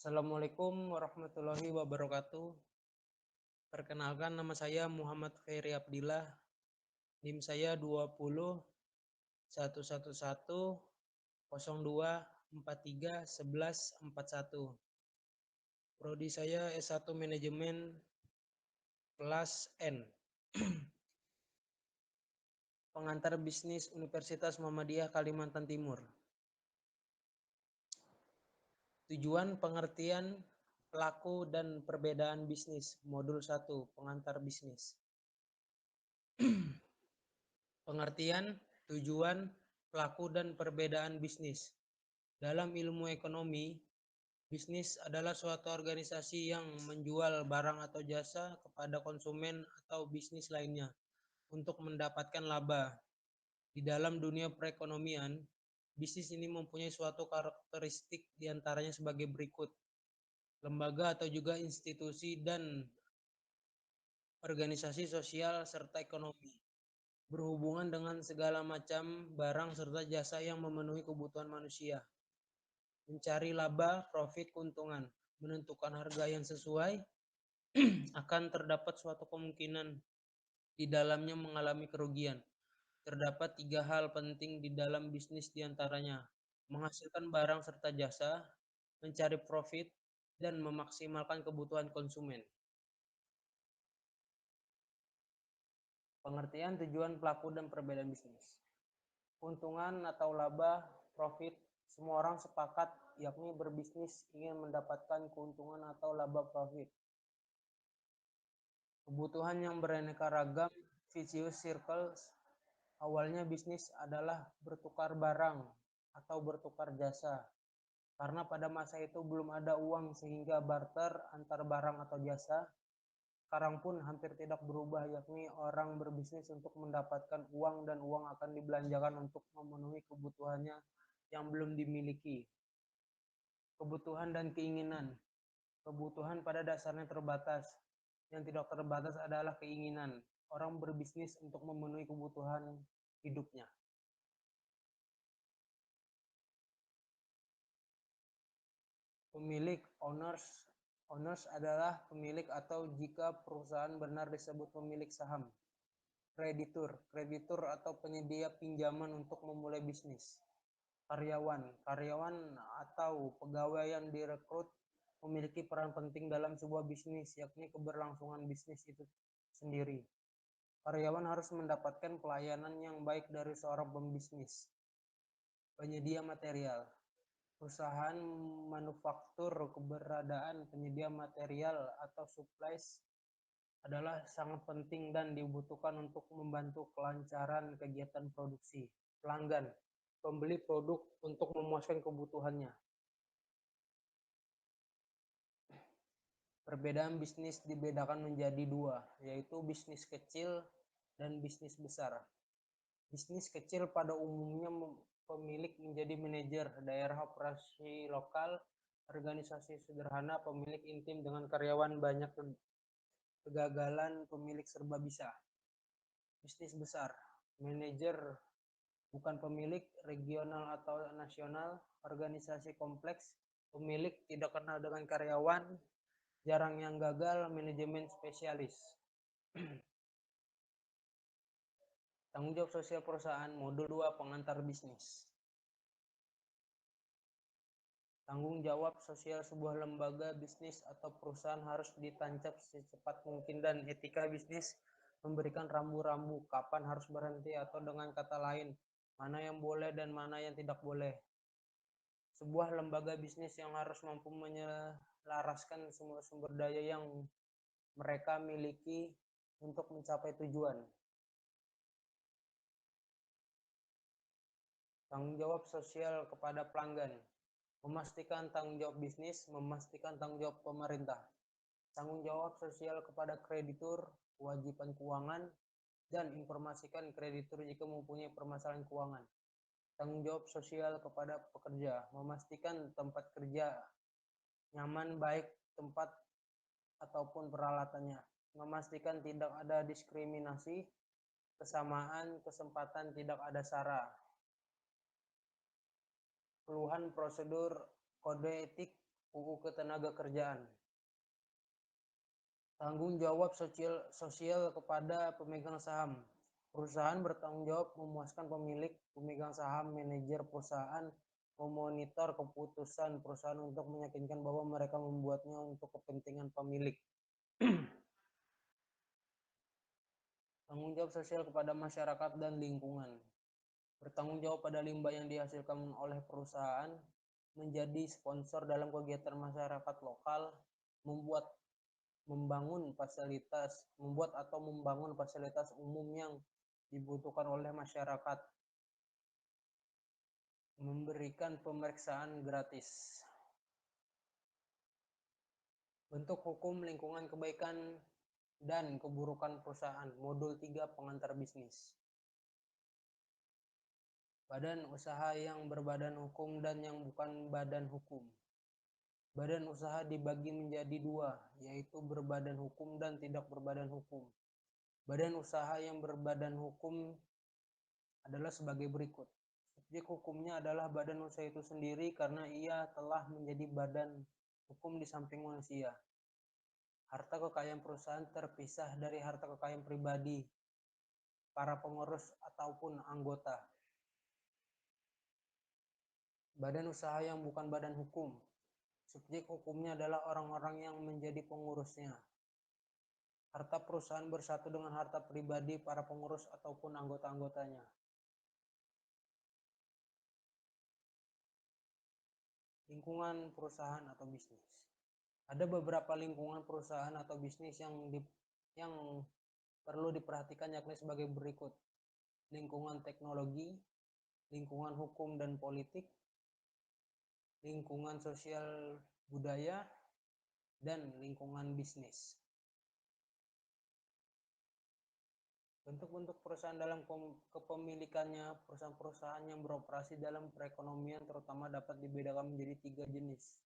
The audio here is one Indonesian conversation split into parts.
Assalamualaikum warahmatullahi wabarakatuh. Perkenalkan, nama saya Muhammad Ferry Abdillah. NIM saya 20 111102431141. Prodi saya S1 Manajemen kelas N. Pengantar Bisnis Universitas Muhammadiyah Kalimantan Timur. Tujuan pengertian pelaku dan perbedaan bisnis. Modul 1, pengantar bisnis. Pengertian, tujuan, pelaku dan perbedaan bisnis. Dalam ilmu ekonomi, bisnis adalah suatu organisasi yang menjual barang atau jasa kepada konsumen atau bisnis lainnya untuk mendapatkan laba. Di dalam dunia perekonomian, bisnis ini mempunyai suatu karakteristik diantaranya sebagai berikut. Lembaga atau juga institusi dan organisasi sosial serta ekonomi. Berhubungan dengan segala macam barang serta jasa yang memenuhi kebutuhan manusia. Mencari laba, profit, keuntungan. Menentukan harga yang sesuai, akan terdapat suatu kemungkinan di dalamnya mengalami kerugian. Terdapat 3 hal penting di dalam bisnis diantaranya. Menghasilkan barang serta jasa, mencari profit, dan memaksimalkan kebutuhan konsumen. Pengertian, tujuan, pelaku, dan perbedaan bisnis. Keuntungan atau laba, profit, semua orang sepakat yakni berbisnis ingin mendapatkan keuntungan atau laba profit. Kebutuhan yang beraneka ragam, vicious circles. Awalnya bisnis adalah bertukar barang atau bertukar jasa. Karena pada masa itu belum ada uang sehingga barter antar barang atau jasa. Sekarang pun hampir tidak berubah, yakni orang berbisnis untuk mendapatkan uang dan uang akan dibelanjakan untuk memenuhi kebutuhannya yang belum dimiliki. Kebutuhan dan keinginan. Kebutuhan pada dasarnya terbatas. Yang tidak terbatas adalah keinginan. Orang berbisnis untuk memenuhi kebutuhan hidupnya. Pemilik, owners. Owners adalah pemilik atau jika perusahaan benar disebut pemilik saham. Kreditur. Kreditur atau penyedia pinjaman untuk memulai bisnis. Karyawan. Karyawan atau pegawai yang direkrut memiliki peran penting dalam sebuah bisnis, yakni keberlangsungan bisnis itu sendiri. Karyawan harus mendapatkan pelayanan yang baik dari seorang pembisnis. Penyedia material. Perusahaan manufaktur, keberadaan penyedia material atau supplies adalah sangat penting dan dibutuhkan untuk membantu kelancaran kegiatan produksi. Pelanggan, pembeli produk untuk memuaskan kebutuhannya. Perbedaan bisnis dibedakan menjadi 2, yaitu bisnis kecil dan bisnis besar. Bisnis kecil pada umumnya pemilik menjadi manajer daerah, operasi lokal, organisasi sederhana, pemilik intim dengan karyawan banyak, kegagalan, pemilik serba bisa. Bisnis besar, manajer bukan pemilik, regional atau nasional, organisasi kompleks, pemilik tidak kenal dengan karyawan, jarang yang gagal, manajemen spesialis. Tanggung jawab sosial perusahaan, modul 2, pengantar bisnis. Tanggung jawab sosial sebuah lembaga bisnis atau perusahaan harus ditancap secepat mungkin, dan etika bisnis memberikan rambu-rambu kapan harus berhenti, atau dengan kata lain, mana yang boleh dan mana yang tidak boleh. Sebuah lembaga bisnis yang harus mampu menyelaraskan semua sumber daya yang mereka miliki untuk mencapai tujuan. Tanggung jawab sosial kepada pelanggan. Memastikan tanggung jawab bisnis, memastikan tanggung jawab pemerintah. Tanggung jawab sosial kepada kreditur, kewajiban keuangan, dan informasikan kreditur jika mempunyai permasalahan keuangan. Tanggung jawab sosial kepada pekerja, memastikan tempat kerja nyaman baik tempat ataupun peralatannya. Memastikan tidak ada diskriminasi, kesamaan kesempatan, tidak ada sara. Keluhan prosedur kode etik UU Ketenagakerjaan. Tanggung jawab sosial kepada pemegang saham. Perusahaan bertanggung jawab memuaskan pemilik, pemegang saham, manajer perusahaan, memonitor keputusan perusahaan untuk meyakinkan bahwa mereka membuatnya untuk kepentingan pemilik. Tanggung jawab sosial kepada masyarakat dan lingkungan. Bertanggung jawab pada limbah yang dihasilkan oleh perusahaan, menjadi sponsor dalam kegiatan masyarakat lokal, membuat atau membangun fasilitas umum yang dibutuhkan oleh masyarakat, memberikan pemeriksaan gratis. Bentuk hukum lingkungan kebaikan dan keburukan perusahaan. Modul 3 pengantar bisnis. Badan usaha yang berbadan hukum dan yang bukan badan hukum. Badan usaha dibagi menjadi dua, yaitu berbadan hukum dan tidak berbadan hukum. Badan usaha yang berbadan hukum adalah sebagai berikut. Subjek hukumnya adalah badan usaha itu sendiri karena ia telah menjadi badan hukum di samping manusia. Harta kekayaan perusahaan terpisah dari harta kekayaan pribadi, para pengurus ataupun anggota. Badan usaha yang bukan badan hukum. Subjek hukumnya adalah orang-orang yang menjadi pengurusnya. Harta perusahaan bersatu dengan harta pribadi para pengurus ataupun anggota-anggotanya. Lingkungan perusahaan atau bisnis. Ada beberapa lingkungan perusahaan atau bisnis yang perlu diperhatikan, yakni sebagai berikut. Lingkungan teknologi, lingkungan hukum dan politik, lingkungan sosial budaya, dan lingkungan bisnis. Bentuk-bentuk perusahaan dalam kepemilikannya. Perusahaan-perusahaan yang beroperasi dalam perekonomian terutama dapat dibedakan menjadi 3 jenis.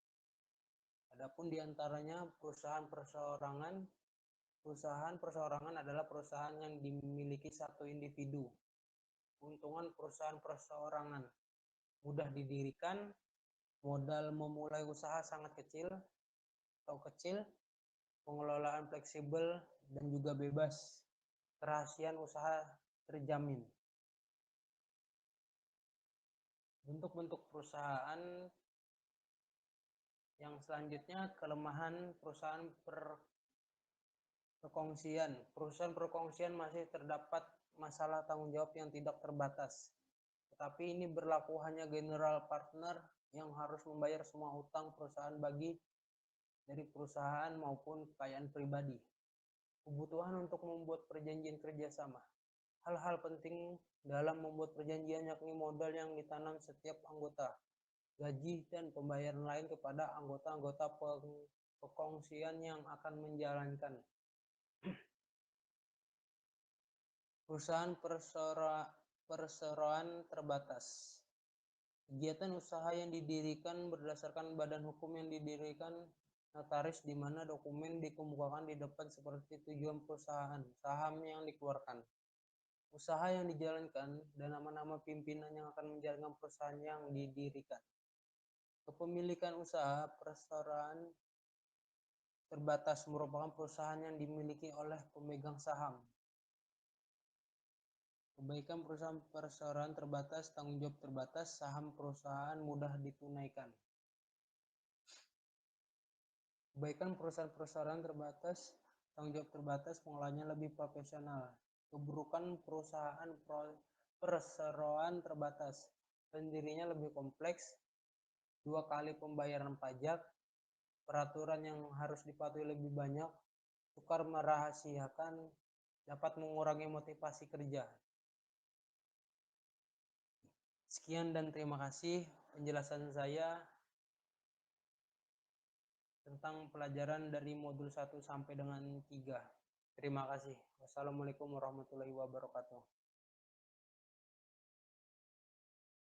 Adapun diantaranya perusahaan perseorangan. Perusahaan perseorangan adalah perusahaan yang dimiliki satu individu. Keuntungan perusahaan perseorangan: mudah didirikan, modal memulai usaha sangat kecil, pengelolaan fleksibel dan juga bebas, kerahasiaan usaha terjamin. Bentuk-bentuk perusahaan yang selanjutnya, kelemahan perusahaan perkongsian. Perusahaan perkongsian masih terdapat masalah tanggung jawab yang tidak terbatas. Tetapi ini berlaku hanya general partner yang harus membayar semua hutang perusahaan dari perusahaan maupun kekayaan pribadi. Kebutuhan untuk membuat perjanjian kerjasama. Hal-hal penting dalam membuat perjanjian yakni modal yang ditanam setiap anggota, gaji dan pembayaran lain kepada anggota-anggota perkongsian yang akan menjalankan. Perusahaan perseroan terbatas. Kegiatan usaha yang didirikan berdasarkan badan hukum yang didirikan notaris, di mana dokumen dikemukakan di depan seperti tujuan perusahaan, saham yang dikeluarkan, usaha yang dijalankan, dan nama-nama pimpinan yang akan menjalankan perusahaan yang didirikan. Kepemilikan usaha perseroan terbatas merupakan perusahaan yang dimiliki oleh pemegang saham. Kebaikan perusahaan perseroan terbatas, tanggung jawab terbatas, saham perusahaan mudah ditunaikan. Kebaikan perusahaan perseroan terbatas, tanggung jawab terbatas, pengelolanya lebih profesional. Keburukan perusahaan perseroan terbatas, pendirinya lebih kompleks, 2 kali pembayaran pajak, peraturan yang harus dipatuhi lebih banyak, sukar merahasiakan, dapat mengurangi motivasi kerja. Sekian dan terima kasih penjelasan saya tentang pelajaran dari modul 1 sampai dengan 3. Terima kasih. Wassalamualaikum warahmatullahi wabarakatuh.